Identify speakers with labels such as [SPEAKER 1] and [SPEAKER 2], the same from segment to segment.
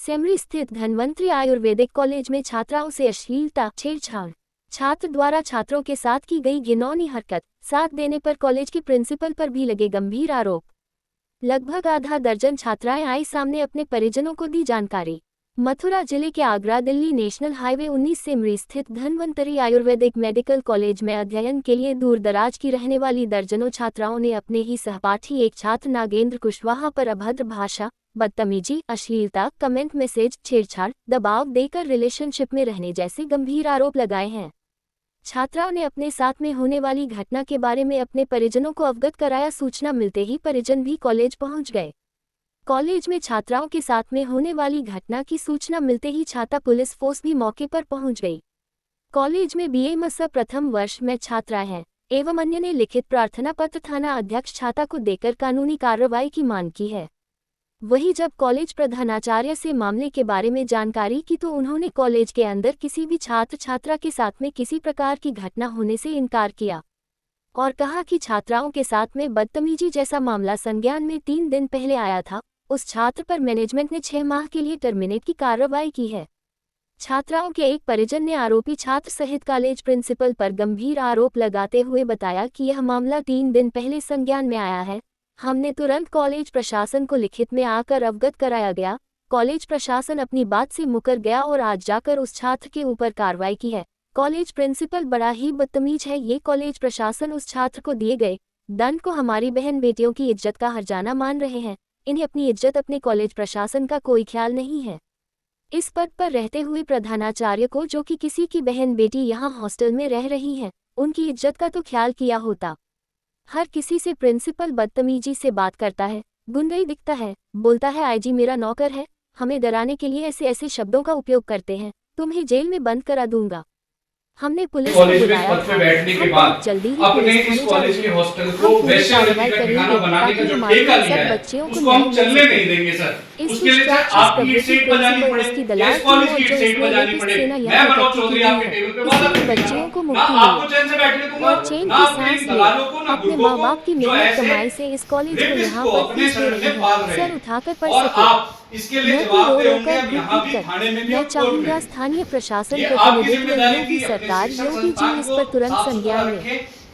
[SPEAKER 1] सेमरी स्थित धन्वंतरी आयुर्वेदिक कॉलेज में छात्राओं से अश्लीलता, छेड़छाड़। छात्र द्वारा छात्रों के साथ की गई घिनौनी हरकत, साथ देने पर कॉलेज की प्रिंसिपल पर भी लगे गंभीर आरोप। लगभग आधा दर्जन छात्राएं आई सामने अपने परिजनों को दी जानकारी। मथुरा जिले के आगरा दिल्ली नेशनल हाईवे 19 सेमरी स्थित धन्वंतरी आयुर्वेदिक मेडिकल कॉलेज में अध्ययन के लिए दूर दराज की रहने वाली दर्जनों छात्राओं ने अपने ही सहपाठी एक छात्र नागेंद्र कुशवाहा पर अभद्र भाषा, बदतमीजी, अश्लीलता, कमेंट मैसेज, छेड़छाड़, दबाव देकर रिलेशनशिप में रहने जैसे गंभीर आरोप लगाए हैं। छात्राओं ने अपने साथ में होने वाली घटना के बारे में अपने परिजनों को अवगत कराया। सूचना मिलते ही परिजन भी कॉलेज पहुंच गए। कॉलेज में छात्राओं के साथ में होने वाली घटना की सूचना मिलते ही छाता पुलिस फोर्स भी मौके पर पहुंच गई। कॉलेज में BA प्रथम वर्ष में छात्रा हैं एवं अन्य ने लिखित प्रार्थना पत्र थाना अध्यक्ष छाता को देकर कानूनी कार्रवाई की मांग की है। वहीं जब कॉलेज प्रधानाचार्य से मामले के बारे में जानकारी की तो उन्होंने कॉलेज के अंदर किसी भी छात्र छात्रा के साथ में किसी प्रकार की घटना होने से इनकार किया और कहा कि छात्राओं के साथ में बदतमीजी जैसा मामला संज्ञान में 3 दिन पहले आया था। उस छात्र पर मैनेजमेंट ने 6 माह के लिए टर्मिनेट की कार्रवाई की है। छात्राओं के एक परिजन ने आरोपी छात्र सहित कॉलेज प्रिंसिपल पर गंभीर आरोप लगाते हुए बताया कि यह मामला 3 दिन पहले संज्ञान में आया है। हमने तुरंत कॉलेज प्रशासन को लिखित में आकर अवगत कराया गया। कॉलेज प्रशासन अपनी बात से मुकर गया और आज जाकर उस छात्र के ऊपर कार्रवाई की है। कॉलेज प्रिंसिपल बड़ा ही बदतमीज है। ये कॉलेज प्रशासन उस छात्र को दिए गए दंड को हमारी बहन बेटियों की इज्जत का हर्जाना मान रहे हैं। इन्हें अपनी इज्जत, अपने कॉलेज प्रशासन का कोई ख्याल नहीं है। इस पद पर रहते हुए प्रधानाचार्य को, जो कि किसी की बहन बेटी यहाँ हॉस्टल में रह रही है, उनकी इज्जत का तो ख्याल किया होता। हर किसी से प्रिंसिपल बदतमीजी से बात करता है, गुंडई दिखता है, बोलता है IG मेरा नौकर है, हमें डराने के लिए ऐसे ऐसे शब्दों का उपयोग करते हैं, तुम्हें जेल में बंद करा दूंगा। हमने पुलिस को बुलाया
[SPEAKER 2] पद पे बैठने के बाद
[SPEAKER 1] जल्दी ही
[SPEAKER 2] अपने इस कॉलेज के हॉस्टल को वैश्यवृत्ति का ठिकाना बनाने का जो ठेका लिया है उसको हम चलने नहीं देंगे सर। उसके लिए आपकी एक सीट बजानी पड़े, इस कॉलेज की एक सीट बजानी पड़े। मैं मनोज चौधरी आपके टेबल पे वादा
[SPEAKER 1] बच्चियों को
[SPEAKER 2] ना आपको चैन से बैठने दूंगा, ना अपने दलालों को, ना
[SPEAKER 1] अपने माँ बाप की मेहनत कमाई से इस कॉलेज को यहाँ पर फीस दे रहे हैं, सर उठाकर पढ़ सके।
[SPEAKER 2] इसके लिए जवाब दे होंगे। अब यहाँ भी थाने में भी
[SPEAKER 1] मैं चाहूँगा स्थानीय प्रशासन प्रतिनिधित्व योगी सरकार योगी जी इस पर तुरंत संज्ञान लें।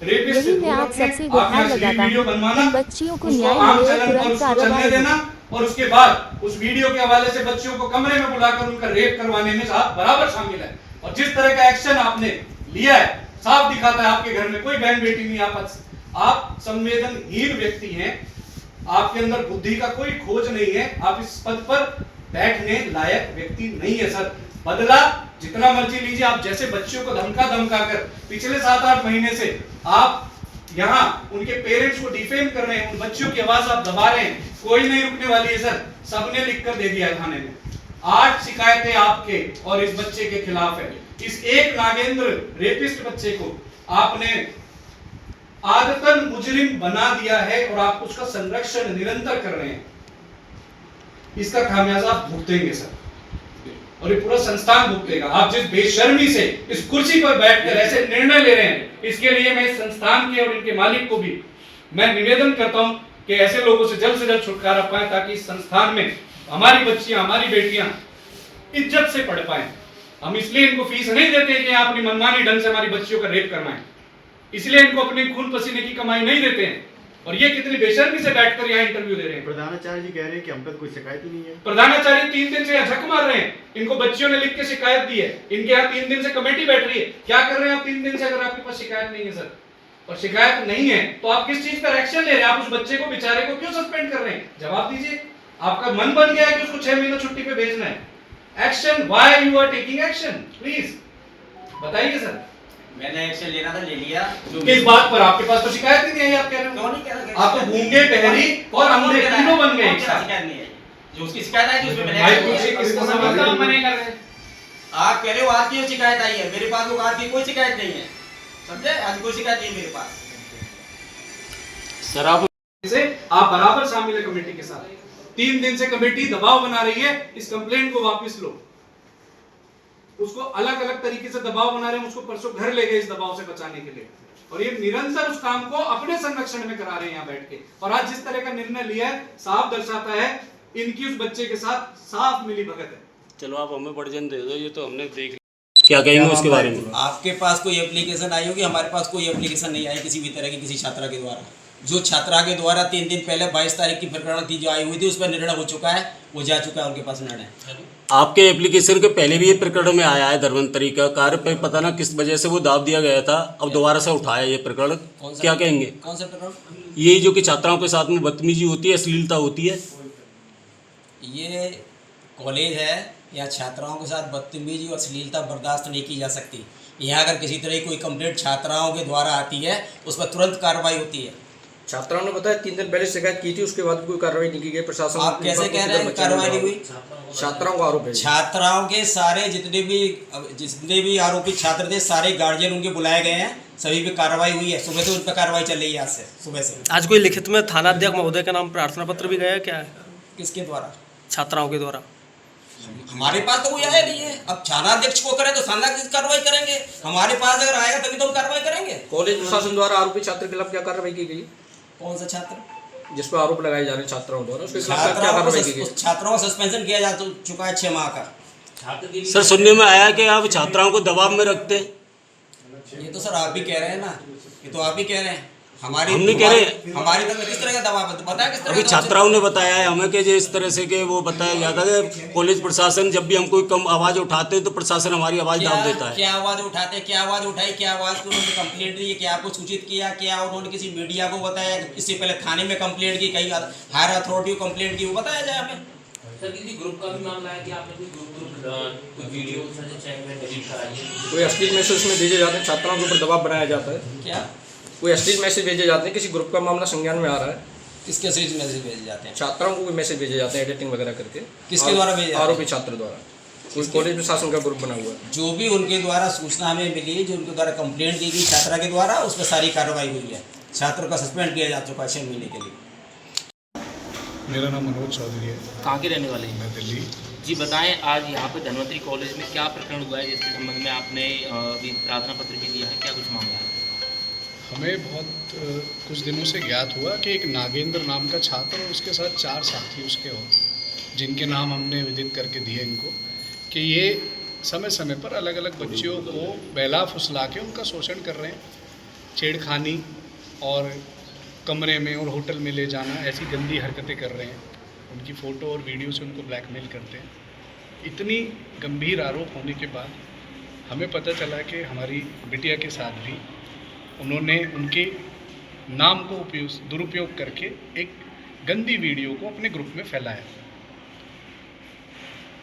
[SPEAKER 1] यही मैं आप सबसे गुहार लगाता हूँ, बच्चियों को न्याय मिले और तुरंत कार्रवाई
[SPEAKER 2] देना। और उसके बाद उस वीडियो के हवाले से बच्चियों को कमरे में बुलाकर उनका रेप करवाने में आप बराबर शामिल है। और जिस तरह का एक्शन आपने लिया है साफ दिखाता है आपके घर में कोई बहन बेटी नहीं। आप संवेदनहीन व्यक्ति हैं, आपके अंदर बुद्धि का कोई खोज नहीं है। आप इस पद पर बैठने लायक व्यक्ति नहीं है सर। बदला जितना मर्जी लीजिए। आप जैसे बच्चियों को धमका कर पिछले 7-8 महीने से आप यहाँ उनके पेरेंट्स को डिफेम कर रहे हैं, उन बच्चियों की आवाज आप दबा रहे हैं, कोई नहीं रुकने वाली है सर। सबने लिख कर दे दिया है थाने में। 8 शिकायतें आपके और इस बच्चे के खिलाफ है। इस एक नागेंद्र रेपिस्ट बच्चे को आपने आदतन मुजरिम बना दिया है और आप उसका संरक्षण निरंतर कर रहे हैं। इसका खामियाजा आप भुगतेंगे सर, और ये पूरा संस्थान भुगतेगा। आप जिस बेशर्मी से इस कुर्सी पर बैठकर ऐसे निर्णय ले रहे हैं, इसके लिए मैं इस संस्थान के और इनके मालिक को भी मैं निवेदन करता हूं कि ऐसे लोगों से जल्द छुटकारा पाए, ताकि इस संस्थान में हमारी बच्चियां, हमारी बेटियां इज्जत से पढ़ पाए। हम इसलिए इनको फीस नहीं देते कि आप अपनी मनमानी ढंग से हमारी बच्चियों का रेप करवाएं, इसलिए इनको अपने खून पसीने की कमाई नहीं देते हैं। और ये कितनी बेशर्मी से बैठकर यहाँ इंटरव्यू दे रहे हैं।
[SPEAKER 3] प्रधानाचार्य जी कह रहे हैं कि हम तक कोई शिकायत ही नहीं है।
[SPEAKER 2] प्रधानाचार्य 3 दिन से यहाँ झक मार रहे हैं। इनको बच्चियों ने लिख के शिकायत दी है, इनके यहाँ 3 दिन से कमेटी बैठ रही है। क्या कर रहे हैं आप 3 दिन से, अगर आपके पास शिकायत नहीं है सर? और शिकायत नहीं है तो आप किस चीज पर एक्शन ले रहे हैं? आप उस बच्चे को, बेचारे को क्यों सस्पेंड कर रहे हैं? जवाब दीजिए। आपका मन बन गया है कि उसको 6 महीने छुट्टी पे भेजना है। Action, why you are taking action, please बताइए सर।
[SPEAKER 4] मैंने एक्शन लेना था, ले लिया।
[SPEAKER 2] किस बात पर? आपके पास तो शिकायत ही नहीं है। आप कह रहे हो
[SPEAKER 4] क्यों नहीं कह रहे?
[SPEAKER 2] आप तो गूंगे, बहरी और अंधे तीनों बन गए एक साथ।
[SPEAKER 4] शिकायत नहीं है, जो उसकी शिकायत आई थी उसमें मैंने
[SPEAKER 2] भाई पूछिए किसको सवाल कर रहे हैं?
[SPEAKER 4] आप कह रहे हो आपकी शिकायत आई है, मेरे पास वो आपकी कोई शिकायत नहीं है, समझे? आज कोई शिकायत नहीं मेरे पास।
[SPEAKER 2] सर आप बराबर शामिल है कमेटी के साथ। 3 दिन से कमेटी दबाव बना रही है, इस कंप्लेंट को वापस लो। उसको अलग अलग तरीके से दबाव बना रहे हैं, उसको परसों घर ले गए इस दबाव से बचाने के लिए। और ये निरंतर उस काम को अपने संरक्षण में करा रहे हैं यहाँ बैठ के। और आज जिस तरह का निर्णय लिया है साफ दर्शाता है इनकी उस बच्चे के साथ साफ मिली भगत है।
[SPEAKER 5] चलो आप हमें वर्जन दे दो, ये तो हमने देख लिया। क्या कहेंगे उसके बारे में?
[SPEAKER 4] आपके पास कोई एप्लीकेशन आई होगी, हमारे पास कोई एप्लीकेशन नहीं आई किसी भी तरह की किसी छात्रा के द्वारा। जो छात्रा के द्वारा 3 दिन पहले 22 तारीख की प्रकरण थी जो आई हुई थी, उस पर निर्णय हो चुका है, वो जा चुका है उनके पास निर्णय।
[SPEAKER 5] आपके एप्लीकेशन के पहले भी ये प्रकरण में आया है धर्मांतरी का कार्य पे, पता ना किस वजह से वो दाब दिया गया था, अब दोबारा से उठाया ये प्रकरण, क्या कहेंगे?
[SPEAKER 4] कौन सा प्रकरण?
[SPEAKER 5] ये जो कि छात्राओं के साथ में बदतमीजी होती है, अश्लीलता होती है।
[SPEAKER 4] ये कॉलेज है, यहाँ छात्राओं के साथ बदतमीजी और अश्लीलता बर्दाश्त नहीं की जा सकती। यहाँ अगर किसी तरह की कोई कंप्लेंट छात्राओं के द्वारा आती है, उस पर तुरंत कार्रवाई होती है।
[SPEAKER 6] छात्राओं ने बताया 3 दिन पहले शिकायत की थी, उसके बाद कोई कार्रवाई नहीं की गई। प्रशासन
[SPEAKER 4] आप कैसे कह रहे हैं कार्रवाई नहीं हुई?
[SPEAKER 6] छात्राओं का आरोप है।
[SPEAKER 4] छात्राओं के सारे जितने भी आरोपी छात्र थे, सारे गार्जियन उनके बुलाए गए हैं, सभी पे कार्रवाई हुई है। सुबह से उन पर कार्रवाई चल रही है, आज से सुबह से।
[SPEAKER 7] आज कोई लिखित में थानाध्यक्ष महोदय का नाम प्रार्थना पत्र भी गया है क्या?
[SPEAKER 4] किसके द्वारा?
[SPEAKER 7] छात्राओं के द्वारा।
[SPEAKER 4] हमारे पास तो कोई आया नहीं है। अब थानाध्यक्ष को करें तो थानाध्यक्ष कार्रवाई करेंगे, हमारे पास अगर आएगा तभी तो हम कार्रवाई करेंगे।
[SPEAKER 6] कॉलेज प्रशासन द्वारा आरोपी छात्र के खिलाफ क्या कार्रवाई की गई?
[SPEAKER 4] कौन सा छात्र
[SPEAKER 6] जिस पर आरोप लगाए जा रहे हैं छात्राओं द्वारा, उसके खिलाफ क्या कार्रवाई की गई?
[SPEAKER 4] छात्राओं का सस्पेंशन किया जा चुका है 6 माह का।
[SPEAKER 5] सर सुनने में आया कि आप छात्राओं को दबाव में रखते हैं।
[SPEAKER 4] ये तो सर आप भी कह रहे हैं ना, ये तो आप ही कह रहे हैं।
[SPEAKER 5] हम नहीं कह रहे।
[SPEAKER 4] हमारी तरफ किस तरह का दबाव है तो बताया किस तरह
[SPEAKER 5] अभी
[SPEAKER 4] का?
[SPEAKER 5] छात्राओं ने बताया है हमें कि जो इस तरह से कि वो बताया गया था कि कॉलेज प्रशासन जब भी हम कोई कम आवाज़ उठाते हैं तो प्रशासन हमारी आवाज़ दाब देता है।
[SPEAKER 4] क्या आवाज़ उठाते, क्या आवाज़ उठाई, क्या आवाज़ को उन्होंने कंप्लेंट दी, क्या आपको सूचित किया, क्या उन्होंने किसी मीडिया को बताया, इससे पहले थाने में कंप्लेंट की, कहीं हायर अथॉरिटी को कंप्लेंट की, वो बताया जाए हमें।
[SPEAKER 8] सर किसी ग्रुप का भी मामला है कि आपने कोई वीडियो चैट में डिलीट कराई है?
[SPEAKER 6] कोई अश्लील मैसेज में भेजे जाते हैं, छात्राओं के ऊपर दबाव बनाया जाता है।
[SPEAKER 4] क्या
[SPEAKER 6] कोई अश्लील मैसेज भेजे जाते हैं, किसी ग्रुप का मामला संज्ञान में आ रहा है।
[SPEAKER 4] किसके सीरीज मैसेज भेजे जाते हैं?
[SPEAKER 6] छात्राओं को कोई मैसेज भेजे जाते हैं एडिटिंग वगैरह करके।
[SPEAKER 4] किसके द्वारा भेजे जाते हैं?
[SPEAKER 6] आरोपी छात्र द्वारा। कोई कॉलेज प्रशासन का ग्रुप बना हुआ है।
[SPEAKER 4] जो भी उनके द्वारा सूचना हमें मिली, जो उनके द्वारा कंप्लेंट की गई छात्रा के द्वारा, उस पर सारी कार्रवाई हुई है। छात्रों का सस्पेंड किया जा चुका है 6 महीने के लिए।
[SPEAKER 9] मेरा नाम मनोज चौधरी है।
[SPEAKER 8] कहाँ के रहने वाले हैं?
[SPEAKER 9] मैं दिल्ली।
[SPEAKER 8] जी बताएं, आज यहाँ पे धन्वंतरी कॉलेज में क्या प्रकरण हुआ है जिसके संबंध में आपने अभी प्रार्थना पत्र भी दिया है, क्या कुछ मामला है?
[SPEAKER 9] हमें बहुत कुछ दिनों से ज्ञात हुआ कि एक नागेंद्र नाम का छात्र और उसके साथ 4 साथी उसके और, जिनके नाम हमने विदित करके दिए इनको, कि ये समय समय पर अलग अलग बच्चियों को बहला फुसला के उनका शोषण कर रहे हैं, छेड़खानी और कमरे में और होटल में ले जाना, ऐसी गंदी हरकतें कर रहे हैं। उनकी फ़ोटो और वीडियो से उनको ब्लैकमेल करते हैं। इतनी गंभीर आरोप होने के बाद हमें पता चला कि हमारी बिटिया के साथ भी उन्होंने उनके नाम को दुरुपयोग करके एक गंदी वीडियो को अपने ग्रुप में फैलाया,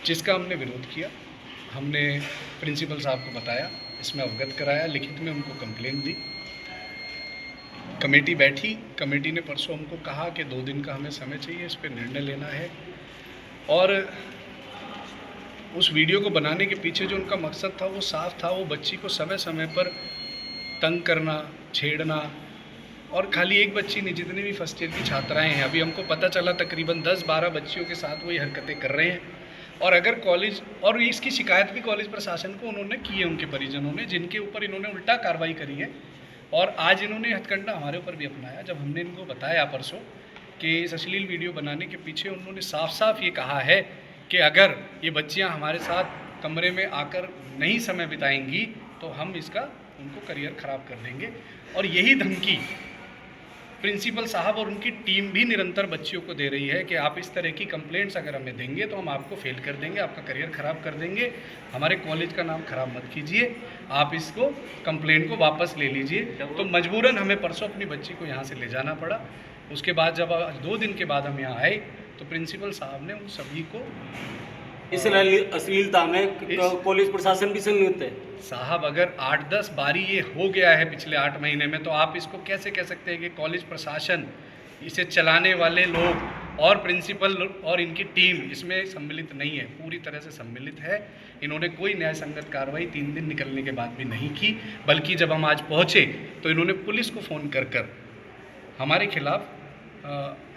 [SPEAKER 9] जिसका हमने विरोध किया। हमने प्रिंसिपल साहब को बताया, इसमें अवगत कराया, लिखित में उनको कंप्लेंट दी। कमेटी बैठी, कमेटी ने परसों हमको कहा कि 2 दिन का हमें समय चाहिए, इस पर निर्णय लेना है। और उस वीडियो को बनाने के पीछे जो उनका मकसद था वो साफ था, वो बच्ची को समय समय पर तंग करना, छेड़ना। और खाली एक बच्ची नहीं, जितनी भी फर्स्ट ईयर की छात्राएं हैं, अभी हमको पता चला तकरीबन 10-12 बच्चियों के साथ वो ये हरकतें कर रहे हैं। और अगर कॉलेज, और इसकी शिकायत भी कॉलेज प्रशासन को उन्होंने की है, उनके परिजनों ने, जिनके ऊपर इन्होंने उल्टा कार्रवाई करी है। और आज इन्होंने हथकंडा हमारे ऊपर भी अपनाया। जब हमने इनको बताया परसों कि इस अश्लील वीडियो बनाने के पीछे, उन्होंने साफ साफ ये कहा है कि अगर ये बच्चियां हमारे साथ कमरे में आकर नहीं समय बिताएंगी तो हम इसका उनको करियर ख़राब कर देंगे। और यही धमकी प्रिंसिपल साहब और उनकी टीम भी निरंतर बच्चियों को दे रही है कि आप इस तरह की कंप्लेंट्स अगर हमें देंगे तो हम आपको फेल कर देंगे, आपका करियर ख़राब कर देंगे, हमारे कॉलेज का नाम ख़राब मत कीजिए, आप इसको कंप्लेंट को वापस ले लीजिए। तो मजबूरन हमें परसों अपनी बच्ची को यहाँ से ले जाना पड़ा। उसके बाद जब 2 दिन के बाद हम यहाँ आए तो प्रिंसिपल साहब ने उन सभी को
[SPEAKER 5] इस अश्लीलता में कॉलेज प्रशासन भी संलिप्त है।
[SPEAKER 9] साहब अगर 8-10 बारी ये हो गया है पिछले 8 महीने में, तो आप इसको कैसे कह सकते हैं कि कॉलेज प्रशासन, इसे चलाने वाले लोग और प्रिंसिपल और इनकी टीम इसमें सम्मिलित नहीं है? पूरी तरह से सम्मिलित है। इन्होंने कोई न्याय संगत कार्रवाई 3 दिन निकलने के बाद भी नहीं की, बल्कि जब हम आज पहुँचे तो इन्होंने पुलिस को फ़ोन कर हमारे खिलाफ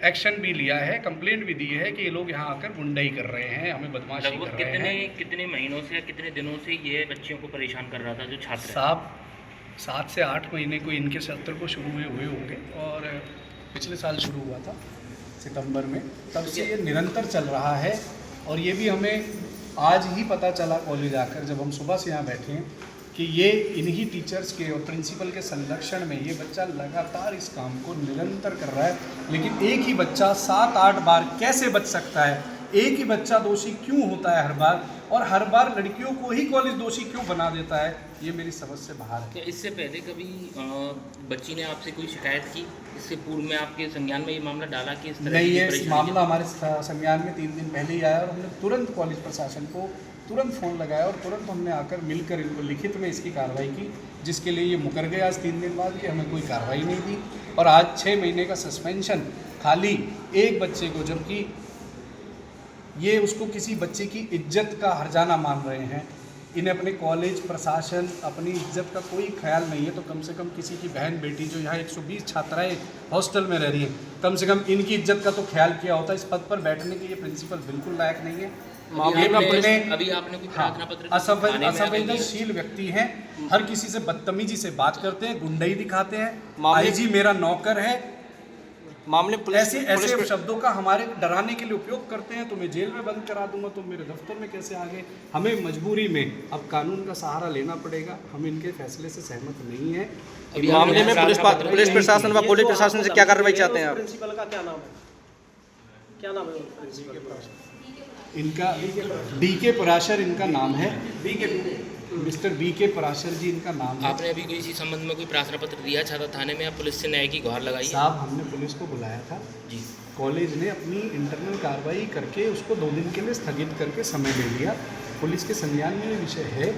[SPEAKER 9] एक्शन भी लिया है, कंप्लेंट भी दी है कि ये लोग यहाँ आकर गुंडाई कर रहे हैं, हमें बदमाशी कर रहे हैं।
[SPEAKER 8] कितने महीनों से या कितने दिनों से ये बच्चियों को परेशान कर रहा था जो छात्र?
[SPEAKER 9] 7 से 8 महीने को इनके सत्र को शुरू हुए होंगे और पिछले साल शुरू हुआ था। सितंबर में, तब से ये निरंतर चल रहा है। और ये भी हमें आज ही पता चला कॉलेज आकर, जब हम सुबह से यहाँ बैठे हैं, कि ये इन्हीं टीचर्स के और प्रिंसिपल के संरक्षण में ये बच्चा लगातार इस काम को निरंतर कर रहा है। लेकिन एक ही बच्चा 7-8 बार कैसे बच सकता है? एक ही बच्चा दोषी क्यों होता है हर बार, और हर बार लड़कियों को ही कॉलेज दोषी क्यों बना देता है? ये मेरी समझ से बाहर है।
[SPEAKER 8] क्या इससे पहले कभी बच्ची ने आपसे कोई शिकायत की? इससे पूर्व में आपके संज्ञान में ये मामला डाला कि इस तरह
[SPEAKER 9] नहीं,
[SPEAKER 8] की
[SPEAKER 9] ये
[SPEAKER 8] परेशानी
[SPEAKER 9] मामला हमारे संज्ञान में 3 दिन पहले ही आया और हमने तुरंत कॉलेज प्रशासन को तुरंत फ़ोन लगाया और तुरंत हमने आकर मिलकर इनको लिखित में इसकी कार्रवाई की, जिसके लिए ये मुकर गए आज 3 दिन बाद कि हमें कोई कार्रवाई नहीं दी। और आज 6 महीने का सस्पेंशन खाली एक बच्चे को, जबकि ये उसको किसी बच्चे की इज्जत का हर्जाना मान रहे हैं। इन्हें अपने कॉलेज प्रशासन अपनी इज्जत का कोई ख्याल नहीं है, तो कम से कम किसी की बहन बेटी जो यहाँ 120 छात्राएं हॉस्टल में रह रही हैं, कम से कम इनकी इज्जत का तो ख्याल किया होता। इस पद पर बैठने के ये प्रिंसिपल बिल्कुल लायक नहीं है।
[SPEAKER 8] अभी आपने कोई प्रार्थना पत्र
[SPEAKER 9] असंवेदनशील व्यक्ति हैं, हर किसी से बदतमीजी से बात करते हैं, गुंडई दिखाते हैं। आईजी मेरा नौकर है,
[SPEAKER 6] मामले
[SPEAKER 9] ऐसे शब्दों का हमारे डराने के लिए उपयोग करते हैं। तुम्हें जेल में बंद करा दूंगा, तुम मेरे दफ्तर में कैसे आ गए? हमें मजबूरी में अब कानून का सहारा लेना पड़ेगा। हम इनके फैसले से सहमत नहीं है।
[SPEAKER 6] मामले में पुलिस प्रशासन व पुलिस प्रशासन से क्या कार्रवाई चाहते हैं आप?
[SPEAKER 7] प्रिंसिपल का क्या नाम है? क्या नाम है
[SPEAKER 9] इनका? DK पराशर इनका नाम है। मिस्टर BK पराशर जी इनका नाम है।
[SPEAKER 8] आपने अभी कोई इसी संबंध में कोई प्रार्थना पत्र दिया छात्रा थाने में या पुलिस से न्याय की गुहार लगाई?
[SPEAKER 9] साहब, हमने पुलिस को बुलाया था
[SPEAKER 8] जी।
[SPEAKER 9] कॉलेज ने अपनी इंटरनल कार्रवाई करके उसको 2 दिन के लिए स्थगित करके समय ले लिया। पुलिस के संज्ञान में ये विषय है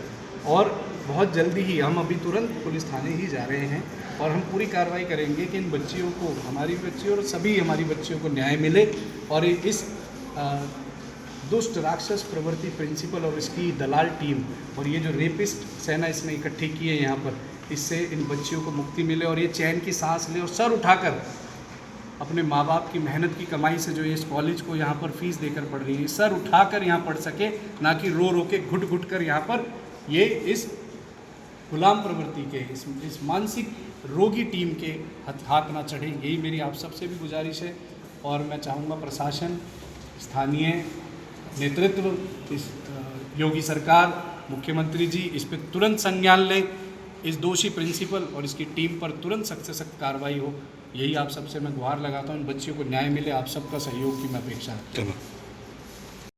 [SPEAKER 9] और बहुत जल्दी ही हम अभी तुरंत पुलिस थाने ही जा रहे हैं और हम पूरी कार्रवाई करेंगे कि इन बच्चियों को, हमारी बच्ची और सभी हमारी बच्चियों को न्याय मिले और इस दुष्ट राक्षस प्रवृत्ति प्रिंसिपल और इसकी दलाल टीम और ये जो रेपिस्ट सेना इसने इकट्ठी की है यहाँ पर, इससे इन बच्चियों को मुक्ति मिले और ये चैन की सांस ले और सर उठाकर अपने माँ बाप की मेहनत की कमाई से जो ये इस कॉलेज को यहाँ पर फीस देकर पढ़ रही है, सर उठाकर यहाँ पढ़ सके, ना कि रो रो के घुट घुट कर यहाँ पर ये इस गुलाम प्रवृत्ति के इस मानसिक रोगी टीम के हाथ ना चढ़े। यही मेरी आप सबसे भी गुजारिश है और मैं चाहूँगा प्रशासन, स्थानीय नेतृत्व, इस योगी सरकार, मुख्यमंत्री जी इस पर तुरंत संज्ञान लें, इस दोषी प्रिंसिपल और इसकी टीम पर तुरंत सख्त से सख्त कार्रवाई हो। यही आप सबसे मैं गुहार लगाता हूँ। इन बच्चियों को न्याय मिले, आप सबका सहयोग की मैं अपेक्षा रखता हूँ।